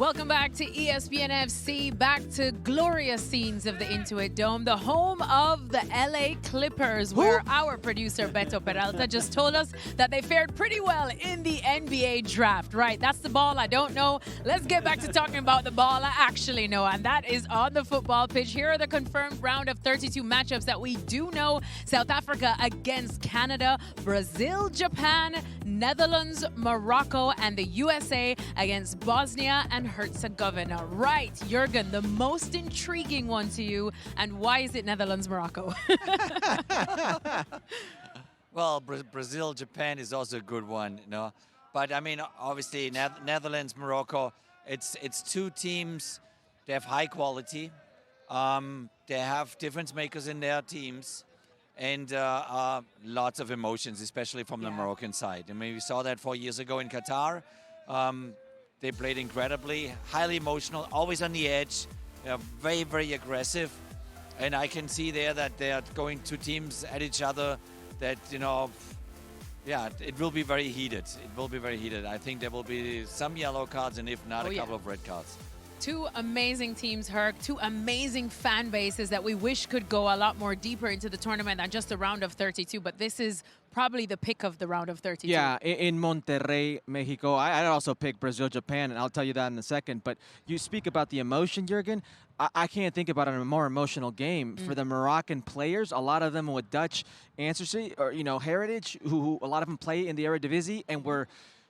Welcome back to ESPN FC, back to glorious scenes of the Intuit Dome, the home of the LA Clippers, where our producer Beto Peralta just told us that they fared pretty well in the NBA draft. Right, that's the ball I don't know. Let's get back to talking about the ball I actually know, and that is on the football pitch. Here are the confirmed round of 32 matchups that we do know. South Africa against Canada, Brazil, Japan, Netherlands, Morocco, and the USA against Bosnia and Herzegovina. Right, Jürgen, the most intriguing one to you, and why is it Netherlands, Morocco? Well, Brazil, Japan is also a good one, you know. But I mean, obviously, Netherlands, Morocco, it's two teams. They have high quality. They have difference makers in their teams, and lots of emotions, especially from the Moroccan side. I mean, we saw that 4 years ago in Qatar. They played incredibly, highly emotional, always on the edge, very, very aggressive. And I can see there that they are going two teams at each other that, you know, yeah, it will be very heated. It will be very heated. I think there will be some yellow cards, and if not, a couple of red cards. Two amazing teams, Herc, two amazing fan bases that we wish could go a lot more deeper into the tournament than just the round of 32, but this is probably the pick of the round of 32. Yeah, in Monterrey, Mexico. I'd also pick Brazil, Japan, and I'll tell you that in a second. But you speak about the emotion, Jürgen. I can't think about a more emotional game for the Moroccan players. A lot of them with Dutch ancestry or, you know, heritage, who a lot of them play in the Eredivisie and were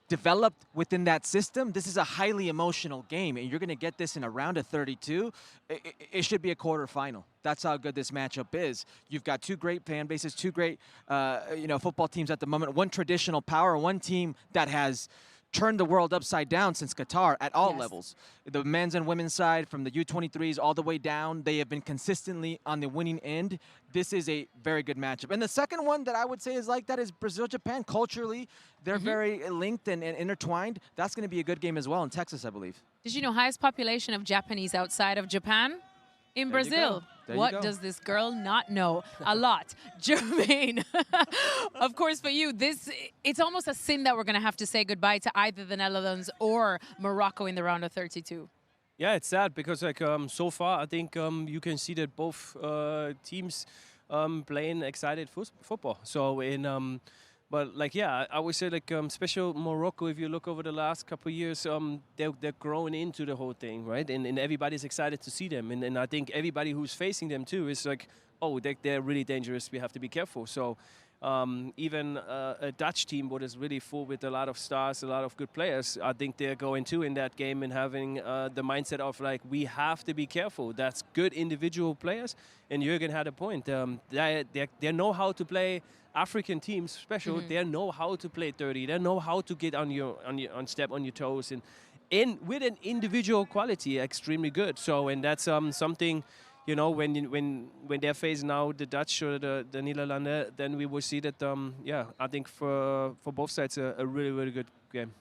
developed within that system. This is a highly emotional game, and you're going to get this in a round of 32. It should be a quarterfinal. That's how good this matchup is. You've got two great fan bases, two great football teams at the moment, one traditional power, one team that has turned the world upside down since Qatar at all levels. The men's and women's side, from the U23s all the way down, they have been consistently on the winning end. This is a very good matchup. And the second one that I would say is like that is Brazil-Japan. Culturally, they're very linked and intertwined. That's going to be a good game as well in Texas, I believe. Did you know highest population of Japanese outside of Japan? In Brazil. What does this girl not know? A lot. Jermaine, of course, for you, it's almost a sin that we're going to have to say goodbye to either the Netherlands or Morocco in the round of 32. Yeah, it's sad because like so far, I think you can see that both teams playing excited football. So but like, yeah, I would say like special Morocco, if you look over the last couple of years, they're growing into the whole thing, right? And everybody's excited to see them. And I think everybody who's facing them too is like, oh, they're really dangerous. We have to be careful. So even a Dutch team, what is really full with a lot of stars, a lot of good players, I think they're going too in that game and having the mindset of like, we have to be careful. That's good individual players. And Jürgen had a point. They know how to play African teams special. They know how to play dirty. They know how to get on step on your toes, and with an individual quality, extremely good. So, and that's something, you know, when they're facing now the Dutch or the Netherlands, then we will see that. Yeah, I think for both sides a really, really good game.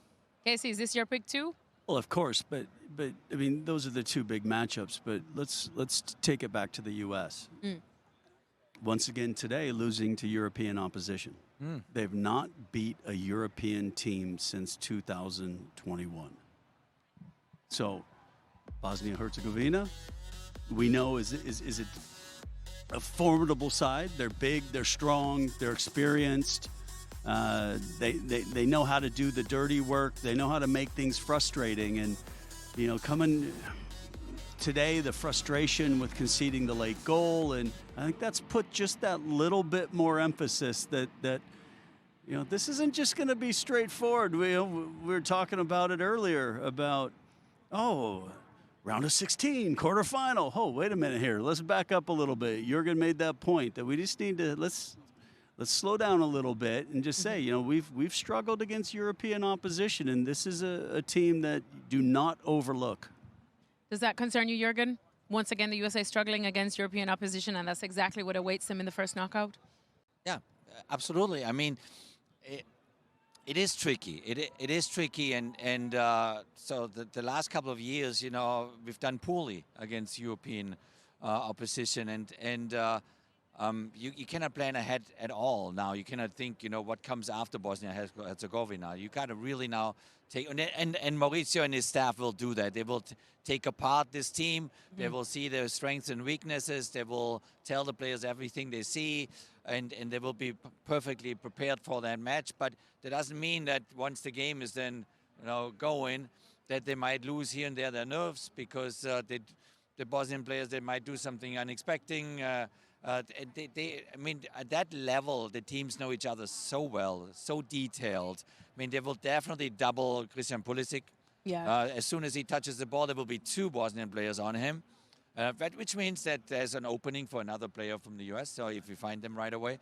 Kasey, is this your pick too? Well, of course, but I mean, those are the two big matchups. But let's take it back to the U.S. Once again today, losing to European opposition. They've not beat a European team since 2021. So, Bosnia-Herzegovina, we know is it a formidable side. They're big, they're strong, they're experienced. They know how to do the dirty work. They know how to make things frustrating. And, you know, coming today, the frustration with conceding the late goal, and I think that's put just that little bit more emphasis that you know, this isn't just going to be straightforward. We were talking about it earlier about, oh, round of 16, quarterfinal. Oh, wait a minute here. Let's back up a little bit. Jürgen made that point that we just need to let's slow down a little bit and just say, you know, we've struggled against European opposition, and this is a team that do not overlook. Does that concern you, Jürgen? Once again, the USA struggling against European opposition, and that's exactly what awaits them in the first knockout? Yeah, absolutely. I mean, it is tricky. It is tricky, and so the last couple of years, you know, we've done poorly against European opposition, and You cannot plan ahead at all now. You cannot think, what comes after Bosnia-Herzegovina. You got to really now take, and Mauricio and his staff will do that. They will take apart this team. They will see their strengths and weaknesses. They will tell the players everything they see, and they will be perfectly prepared for that match. But that doesn't mean that once the game is then, going, that they might lose here and there their nerves, because the Bosnian players, they might do something unexpected. I mean, at that level, the teams know each other so well, so detailed. I mean, they will definitely double Christian Pulisic. Yeah. As soon as he touches the ball, there will be 2 Bosnian players on him, which means that there's an opening for another player from the US, so if we find them right away.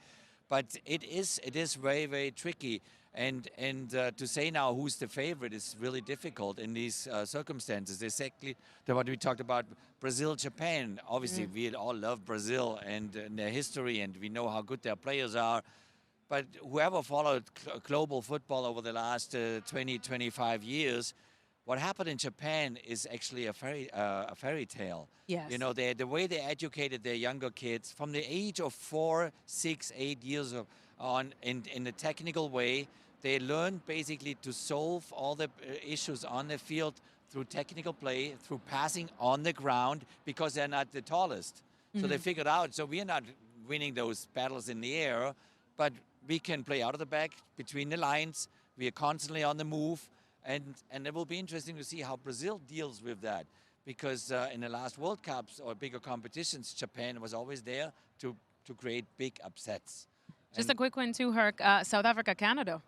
But it is very, very tricky. And to say now who's the favorite is really difficult in these circumstances. Exactly what we talked about, Brazil, Japan. Obviously, we all love Brazil and their history, and we know how good their players are. But whoever followed global football over the last 20, 25 years, what happened in Japan is actually a fairy tale. Yes. The way they educated their younger kids from the age of 4, 6, 8 years on in a technical way. They learned basically to solve all the issues on the field through technical play, through passing on the ground, because they're not the tallest. So they figured out, so we're not winning those battles in the air, but we can play out of the back, between the lines. We are constantly on the move. And it will be interesting to see how Brazil deals with that. Because in the last World Cups or bigger competitions, Japan was always there to create big upsets. Just a quick one too, Herc. South Africa, Canada.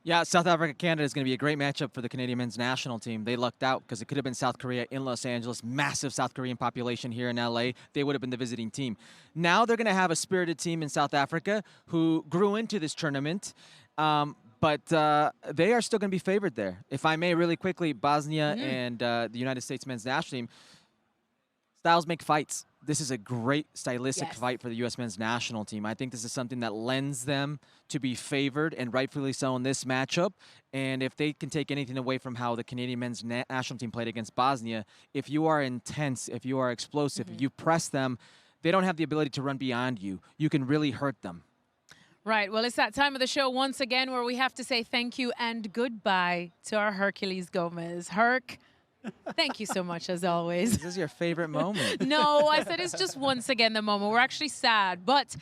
Yeah, South Africa, Canada is going to be a great matchup for the Canadian men's national team. They lucked out because it could have been South Korea in Los Angeles. Massive South Korean population here in LA. They would have been the visiting team. Now they're going to have a spirited team in South Africa who grew into this tournament. But they are still going to be favored there. If I may, really quickly, Bosnia and the United States men's national team, styles make fights. This is a great stylistic fight for the U.S. men's national team. I think this is something that lends them to be favored, and rightfully so, in this matchup. And if they can take anything away from how the Canadian men's national team played against Bosnia, if you are intense, if you are explosive, you press them, they don't have the ability to run beyond you. You can really hurt them. Right. Well, it's that time of the show once again where we have to say thank you and goodbye to our Herculez Gomez. Herc, thank you so much, as always. This is your favorite moment. No, I said it's just once again the moment. We're actually sad, but...